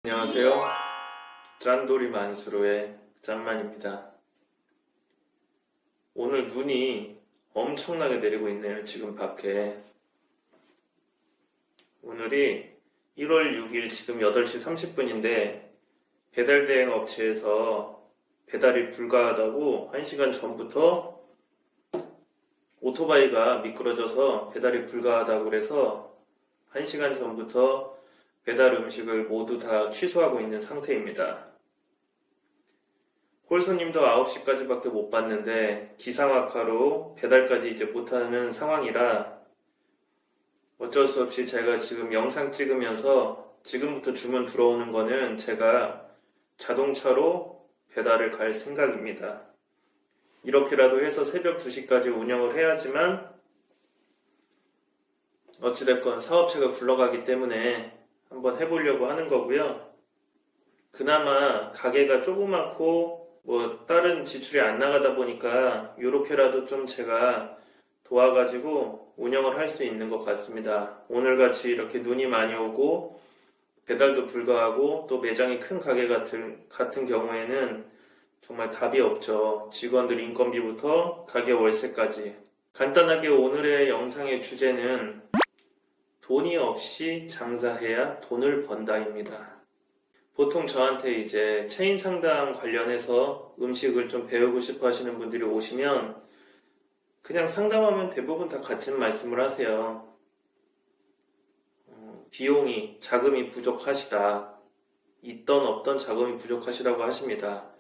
안녕하세요. 짠돌이 만수르의 짠만입니다. 오늘 눈이 엄청나게 내리고 있네요. 지금 밖에. 오늘이 1월 6일 지금 8시 30분인데 배달대행 업체에서 배달이 불가하다고 1시간 전부터 오토바이가 미끄러져서 배달이 불가하다고 그래서 1시간 전부터 배달 음식을 모두 다 취소하고 있는 상태입니다. 홀손님도 9시까지밖에 못 받는데 기상악화로 배달까지 이제 못하는 상황이라 어쩔 수 없이 제가 지금 영상 찍으면서 지금부터 주문 들어오는 거는 제가 자동차로 배달을 갈 생각입니다. 이렇게라도 해서 새벽 2시까지 운영을 해야지만 어찌됐건 사업체가 굴러가기 때문에 한번 해보려고 하는 거고요. 그나마 가게가 조그맣고 다른 지출이 안 나가다 보니까 이렇게라도 좀 제가 도와가지고 운영을 할 수 있는 것 같습니다. 오늘같이 이렇게 눈이 많이 오고 배달도 불가하고 또 매장이 큰 가게 같은 경우에는 정말 답이 없죠. 직원들 인건비부터 가게 월세까지. 간단하게 오늘의 영상의 주제는 돈이 없이 장사해야 돈을 번다입니다. 보통 저한테 이제 체인 상담 관련해서 음식을 좀 배우고 싶어 하시는 분들이 오시면 그냥 상담하면 대부분 다 같은 말씀을 하세요. 비용이, 자금이 부족하시다. 있던 없던 자금이 부족하시다고 하십니다.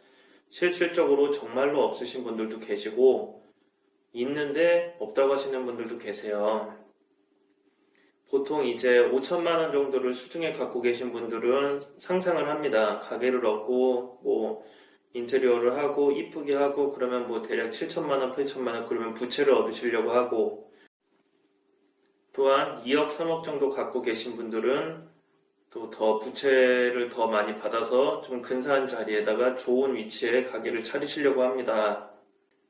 실질적으로 정말로 없으신 분들도 계시고 있는데 없다고 하시는 분들도 계세요. 보통 이제 5천만 원 정도를 수중에 갖고 계신 분들은 상상을 합니다. 가게를 얻고 인테리어를 하고 이쁘게 하고 그러면 대략 7천만 원, 8천만 원 그러면 부채를 얻으시려고 하고 또한 2억, 3억 정도 갖고 계신 분들은 또 더 부채를 더 많이 받아서 좀 근사한 자리에다가 좋은 위치에 가게를 차리시려고 합니다.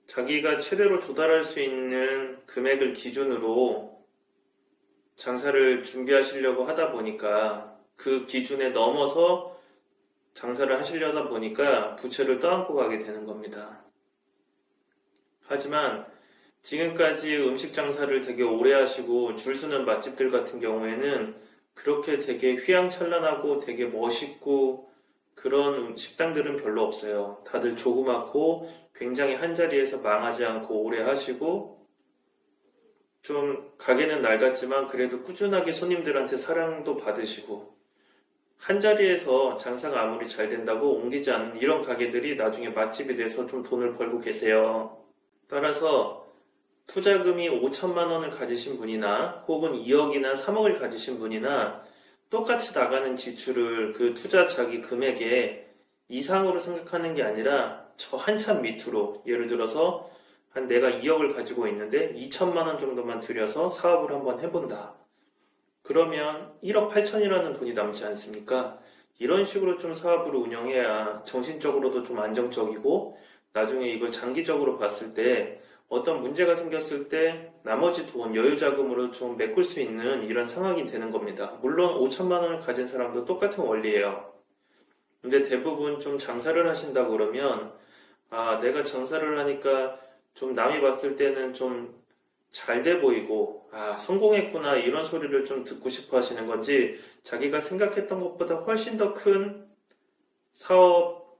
자기가 최대로 조달할 수 있는 금액을 기준으로 장사를 준비하시려고 하다 보니까 그 기준에 넘어서 장사를 하시려다 보니까 부채를 떠안고 가게 되는 겁니다. 하지만 지금까지 음식 장사를 되게 오래 하시고 줄 서는 맛집들 같은 경우에는 그렇게 되게 휘황찬란하고 되게 멋있고 그런 식당들은 별로 없어요. 다들 조그맣고 굉장히 한자리에서 망하지 않고 오래 하시고 좀 가게는 낡았지만 그래도 꾸준하게 손님들한테 사랑도 받으시고 한자리에서 장사가 아무리 잘 된다고 옮기지 않는 이런 가게들이 나중에 맛집이 돼서 좀 돈을 벌고 계세요. 따라서 투자금이 5천만 원을 가지신 분이나 혹은 2억이나 3억을 가지신 분이나 똑같이 나가는 지출을 그 투자 자기 금액의 이상으로 생각하는 게 아니라 저 한참 밑으로 예를 들어서 내가 2억을 가지고 있는데 2천만 원 정도만 들여서 사업을 한번 해본다. 그러면 1억 8천이라는 돈이 남지 않습니까? 이런 식으로 좀 사업을 운영해야 정신적으로도 좀 안정적이고 나중에 이걸 장기적으로 봤을 때 어떤 문제가 생겼을 때 나머지 돈, 여유자금으로 좀 메꿀 수 있는 이런 상황이 되는 겁니다. 물론 5천만 원을 가진 사람도 똑같은 원리예요. 근데 대부분 좀 장사를 하신다고 그러면 내가 장사를 하니까 좀 남이 봤을 때는 좀 잘 돼 보이고 성공했구나 이런 소리를 좀 듣고 싶어 하시는 건지 자기가 생각했던 것보다 훨씬 더 큰 사업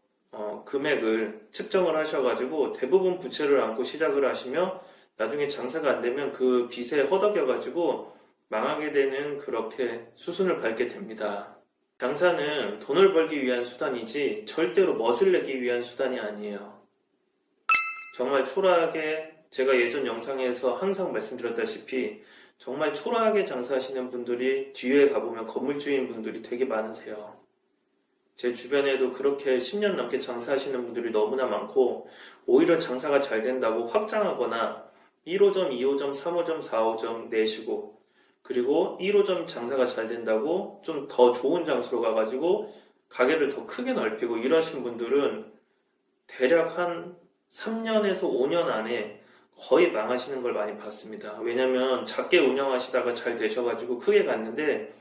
금액을 측정을 하셔가지고 대부분 부채를 안고 시작을 하시며 나중에 장사가 안 되면 그 빚에 허덕여가지고 망하게 되는 그렇게 수순을 밟게 됩니다. 장사는 돈을 벌기 위한 수단이지 절대로 멋을 내기 위한 수단이 아니에요. 정말 초라하게 제가 예전 영상에서 항상 말씀드렸다시피 정말 초라하게 장사하시는 분들이 뒤에 가보면 건물주인 분들이 되게 많으세요. 제 주변에도 그렇게 10년 넘게 장사하시는 분들이 너무나 많고 오히려 장사가 잘 된다고 확장하거나 1호점, 2호점, 3호점, 4호점 내시고 그리고 1호점 장사가 잘 된다고 좀 더 좋은 장소로 가가지고 가게를 더 크게 넓히고 이러신 분들은 대략 한 3년에서 5년 안에 거의 망하시는 걸 많이 봤습니다. 왜냐면 작게 운영하시다가 잘 되셔가지고 크게 갔는데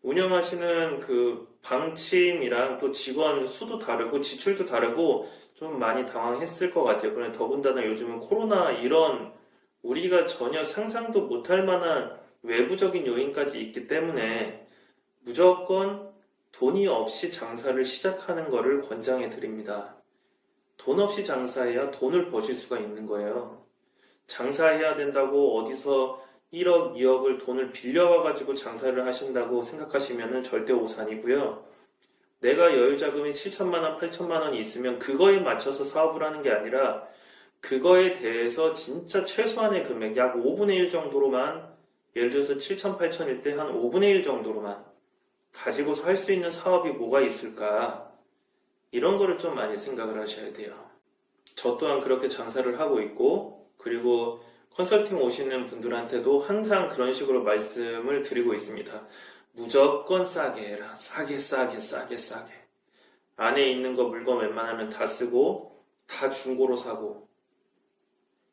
운영하시는 그 방침이랑 또 직원 수도 다르고 지출도 다르고 좀 많이 당황했을 것 같아요. 그런데 더군다나 요즘은 코로나 이런 우리가 전혀 상상도 못할 만한 외부적인 요인까지 있기 때문에 무조건 돈이 없이 장사를 시작하는 것을 권장해 드립니다. 돈 없이 장사해야 돈을 버실 수가 있는 거예요. 장사해야 된다고 어디서 1억, 2억을 돈을 빌려와가지고 장사를 하신다고 생각하시면 절대 오산이고요. 내가 여유자금이 7천만 원, 8천만 원이 있으면 그거에 맞춰서 사업을 하는 게 아니라 그거에 대해서 진짜 최소한의 금액, 약 5분의 1 정도로만, 예를 들어서 7천, 8천일 때 한 5분의 1 정도로만 가지고서 할 수 있는 사업이 뭐가 있을까? 이런 거를 좀 많이 생각을 하셔야 돼요. 저 또한 그렇게 장사를 하고 있고, 그리고 컨설팅 오시는 분들한테도 항상 그런 식으로 말씀을 드리고 있습니다. 무조건 싸게 해라. 싸게, 싸게, 싸게, 싸게. 안에 있는 거 물건 웬만하면 다 쓰고, 다 중고로 사고.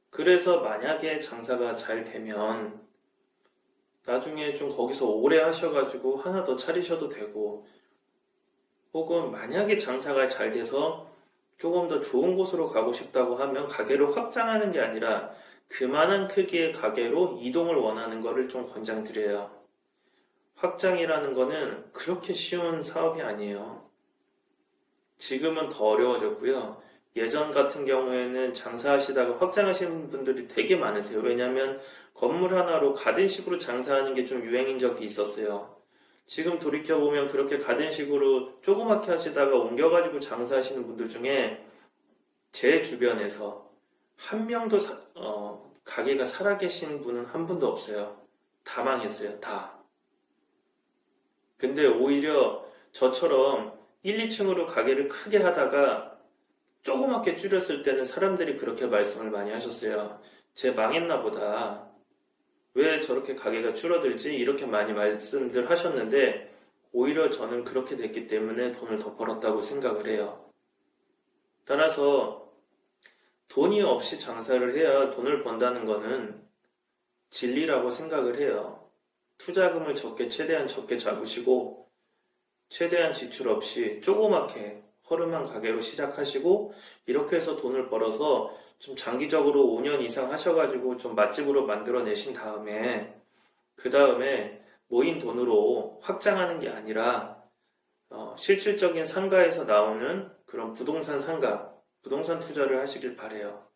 그래서 만약에 장사가 잘 되면, 나중에 좀 거기서 오래 하셔가지고 하나 더 차리셔도 되고, 혹은 만약에 장사가 잘 돼서 조금 더 좋은 곳으로 가고 싶다고 하면 가게를 확장하는 게 아니라 그만한 크기의 가게로 이동을 원하는 거를 좀 권장드려요. 확장이라는 거는 그렇게 쉬운 사업이 아니에요. 지금은 더 어려워졌고요. 예전 같은 경우에는 장사하시다가 확장하시는 분들이 되게 많으세요. 왜냐하면 건물 하나로 가든식으로 장사하는 게 좀 유행인 적이 있었어요. 지금 돌이켜보면 그렇게 가든식으로 조그맣게 하시다가 옮겨가지고 장사하시는 분들 중에 제 주변에서 한 명도 가게가 살아계신 분은 한 분도 없어요. 다 망했어요. 다. 근데 오히려 저처럼 1, 2층으로 가게를 크게 하다가 조그맣게 줄였을 때는 사람들이 그렇게 말씀을 많이 하셨어요. 쟤 망했나 보다. 왜 저렇게 가게가 줄어들지? 이렇게 많이 말씀들 하셨는데 오히려 저는 그렇게 됐기 때문에 돈을 더 벌었다고 생각을 해요. 따라서 돈이 없이 장사를 해야 돈을 번다는 거는 진리라고 생각을 해요. 투자금을 최대한 적게 잡으시고 최대한 지출 없이 조그맣게 허름한 가게로 시작하시고 이렇게 해서 돈을 벌어서 좀 장기적으로 5년 이상 하셔가지고 좀 맛집으로 만들어내신 다음에 그 다음에 모인 돈으로 확장하는 게 아니라 실질적인 상가에서 나오는 그런 부동산 상가, 부동산 투자를 하시길 바래요.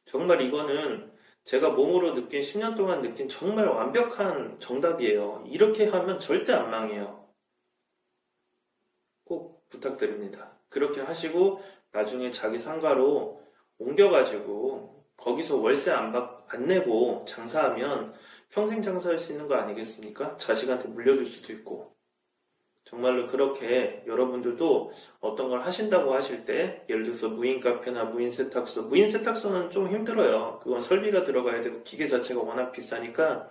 정말 이거는 제가 몸으로 느낀 10년 동안 느낀 정말 완벽한 정답이에요. 이렇게 하면 절대 안 망해요. 꼭 부탁드립니다. 그렇게 하시고 나중에 자기 상가로 옮겨가지고 거기서 월세 안 내고 장사하면 평생 장사할 수 있는 거 아니겠습니까? 자식한테 물려줄 수도 있고. 정말로 그렇게 여러분들도 어떤 걸 하신다고 하실 때 예를 들어서 무인 카페나 무인 세탁소, 무인 세탁소는 좀 힘들어요. 그건 설비가 들어가야 되고 기계 자체가 워낙 비싸니까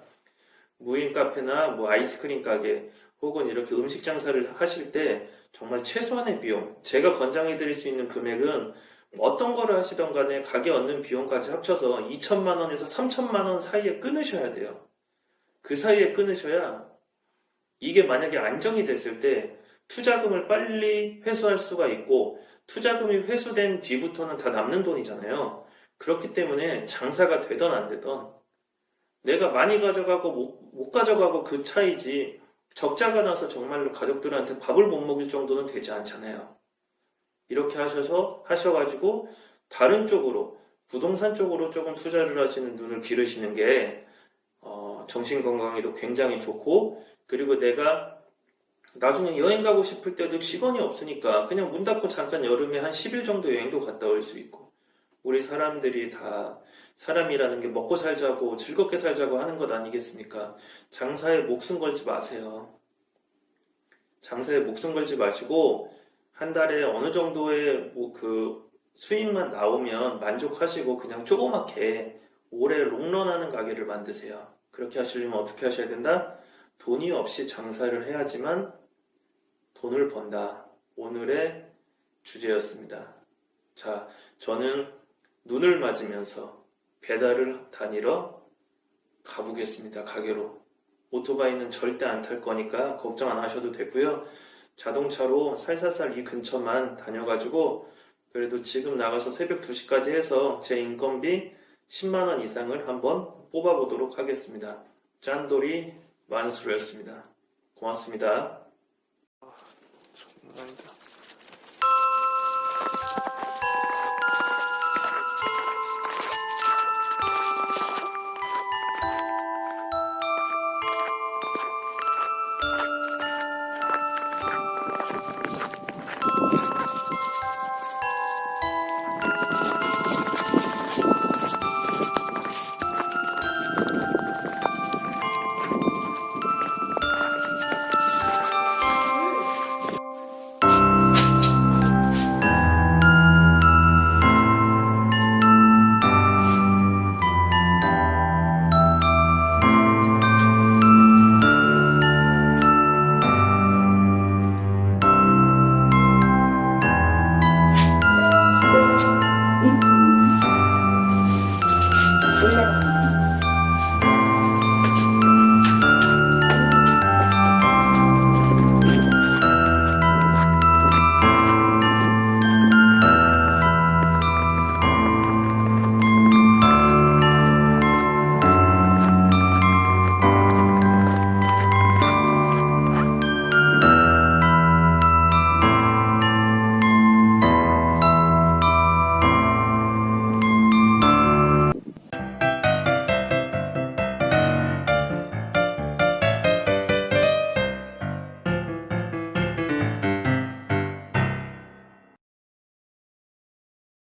무인 카페나 뭐 아이스크림 가게 혹은 이렇게 음식 장사를 하실 때 정말 최소한의 비용, 제가 권장해 드릴 수 있는 금액은 어떤 거를 하시던 간에 가게 얻는 비용까지 합쳐서 2천만 원에서 3천만 원 사이에 끊으셔야 돼요. 그 사이에 끊으셔야 이게 만약에 안정이 됐을 때 투자금을 빨리 회수할 수가 있고 투자금이 회수된 뒤부터는 다 남는 돈이잖아요. 그렇기 때문에 장사가 되던 안 되던 내가 많이 가져가고 못 가져가고 그 차이지 적자가 나서 정말로 가족들한테 밥을 못 먹일 정도는 되지 않잖아요. 이렇게 하셔가지고 다른 쪽으로 부동산 쪽으로 조금 투자를 하시는 눈을 기르시는 게 정신 건강에도 굉장히 좋고 그리고 내가 나중에 여행 가고 싶을 때도 직원이 없으니까 그냥 문 닫고 잠깐 여름에 한 10일 정도 여행도 갔다 올 수 있고 우리 사람들이 다 사람이라는 게 먹고 살자고 즐겁게 살자고 하는 것 아니겠습니까? 장사에 목숨 걸지 마세요. 장사에 목숨 걸지 마시고 한 달에 어느 정도의 그 수익만 나오면 만족하시고 그냥 조그맣게 오래 롱런하는 가게를 만드세요. 그렇게 하시려면 어떻게 하셔야 된다? 돈이 없이 장사를 해야지만 돈을 번다. 오늘의 주제였습니다. 자, 저는 눈을 맞으면서 배달을 다니러 가보겠습니다. 가게로. 오토바이는 절대 안 탈 거니까 걱정 안 하셔도 되고요. 자동차로 살살살 이 근처만 다녀가지고 그래도 지금 나가서 새벽 2시까지 해서 제 인건비 10만 원 이상을 한번 뽑아보도록 하겠습니다. 짠돌이 만수르였습니다. 고맙습니다.